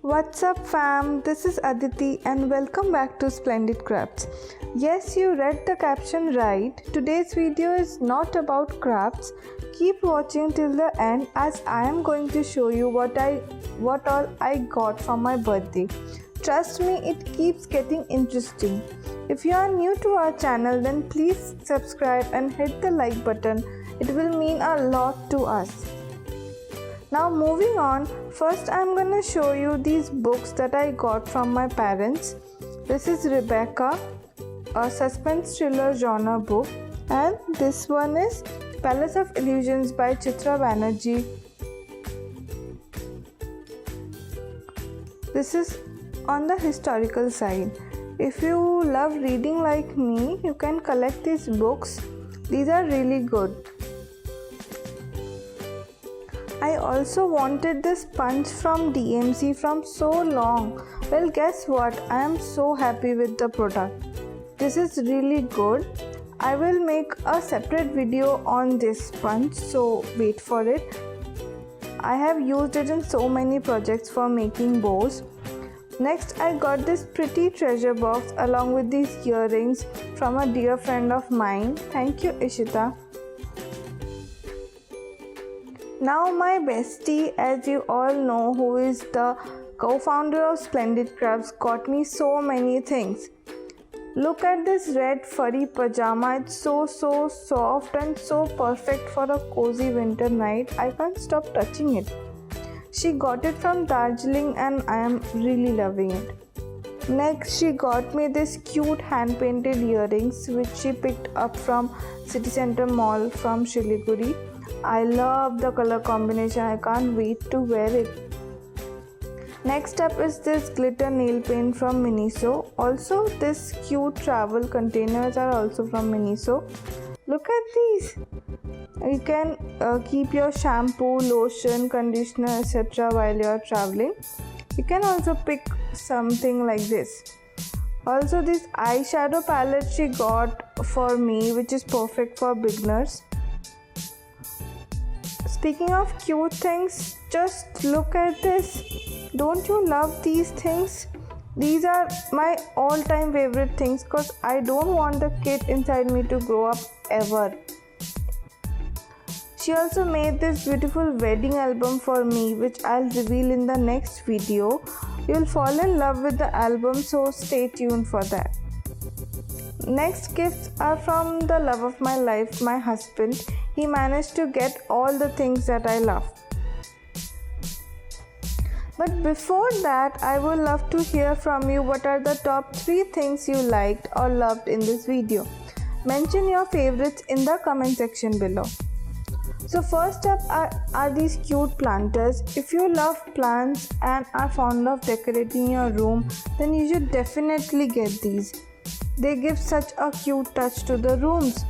What's up fam, this is Aditi and welcome back to Splendid Crafts. Yes, you read the caption right. Today's video is not about crafts. Keep watching till the end as I am going to show you what all I got for my birthday. Trust me, it keeps getting interesting. If you are new to our channel, then please subscribe and hit the like button. It will mean a lot to us. Now moving on, first I'm gonna show you these books that I got from my parents. This is Rebecca, a suspense thriller genre book, and this one is Palace of Illusions by Chitra Banerjee. This is on the historical side. If you love reading like me, you can collect these books. These are really good. I also wanted this sponge from DMC from so long. Well, guess what? I am so happy with the product. This is really good. I will make a separate video on this sponge, so wait for it. I have used it in so many projects for making bows. Next, I got this pretty treasure box along with these earrings from a dear friend of mine. Thank you, Ishita. Now my bestie, as you all know, who is the co-founder of Splendid Crafts, got me so many things. Look at this red furry pajama. It's so soft and so perfect for a cozy winter night. I can't stop touching it. She got it from Darjeeling and I am really loving it. Next, she got me this cute hand-painted earrings which she picked up from City Center Mall from Siliguri. I love the color combination. I can't wait to wear it. Next up is this glitter nail paint from Miniso. Also, this cute travel containers are also from Miniso. Look at these. You can keep your shampoo, lotion, conditioner, etc. while you are traveling. You can also pick something like this. Also, this eyeshadow palette she got for me, which is perfect for beginners. Speaking of cute things, just look at this. Don't you love these things? These are my all-time favorite things because I don't want the kid inside me to grow up ever. She also made this beautiful wedding album for me, which I'll reveal in the next video. You'll fall in love with the album, so stay tuned for that. Next gifts are from the love of my life, my husband. He managed to get all the things that I love. But before that, I would love to hear from you what are the top 3 things you liked or loved in this video. Mention your favorites in the comment section below. So first up are these cute planters. If you love plants and are fond of decorating your room, then you should definitely get these. They give such a cute touch to the rooms.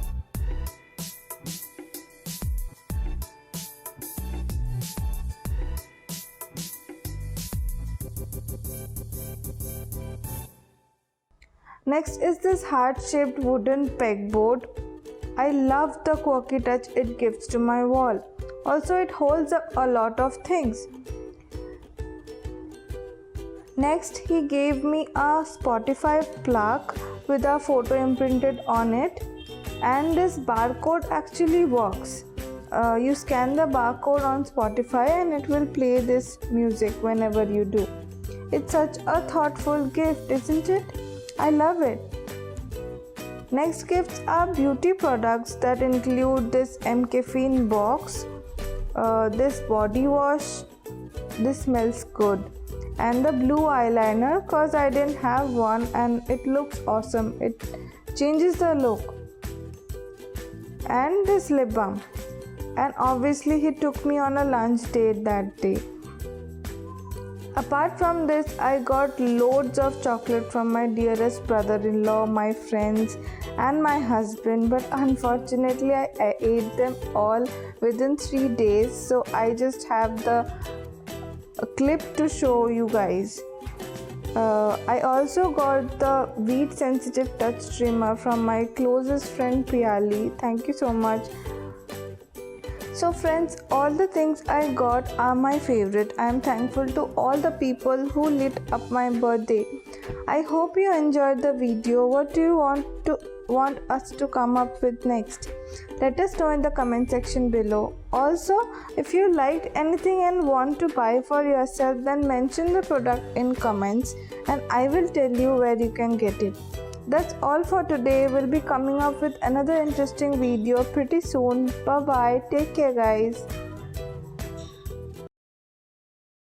Next is this heart-shaped wooden pegboard. I love the quirky touch it gives to my wall. Also, it holds up a lot of things. Next, he gave me a Spotify plug with a photo imprinted on it, and this barcode actually works. You scan the barcode on Spotify and it will play this music whenever you do. It's such a thoughtful gift, isn't it? I love it. Next gifts are beauty products that include this MCaffeine box, this body wash, this smells good, and the blue eyeliner because I didn't have one and it looks awesome. It changes the look. And this lip balm. And obviously he took me on a lunch date that day. Apart from this, I got loads of chocolate from my dearest brother-in-law, my friends and my husband, but unfortunately I ate them all within 3 days, so I just have the clip to show you guys. I also got the wheat sensitive touch trimmer from my closest friend Piali. Thank you so much. So friends, all the things I got are my favorite. I am thankful to all the people who lit up my birthday. I hope you enjoyed the video. What do you want us to come up with next? Let us know in the comment section below. Also, if you liked anything and want to buy for yourself, then mention the product in comments and I will tell you where you can get it. That's all for today. We'll be coming up with another interesting video pretty soon. Bye bye. Take care guys.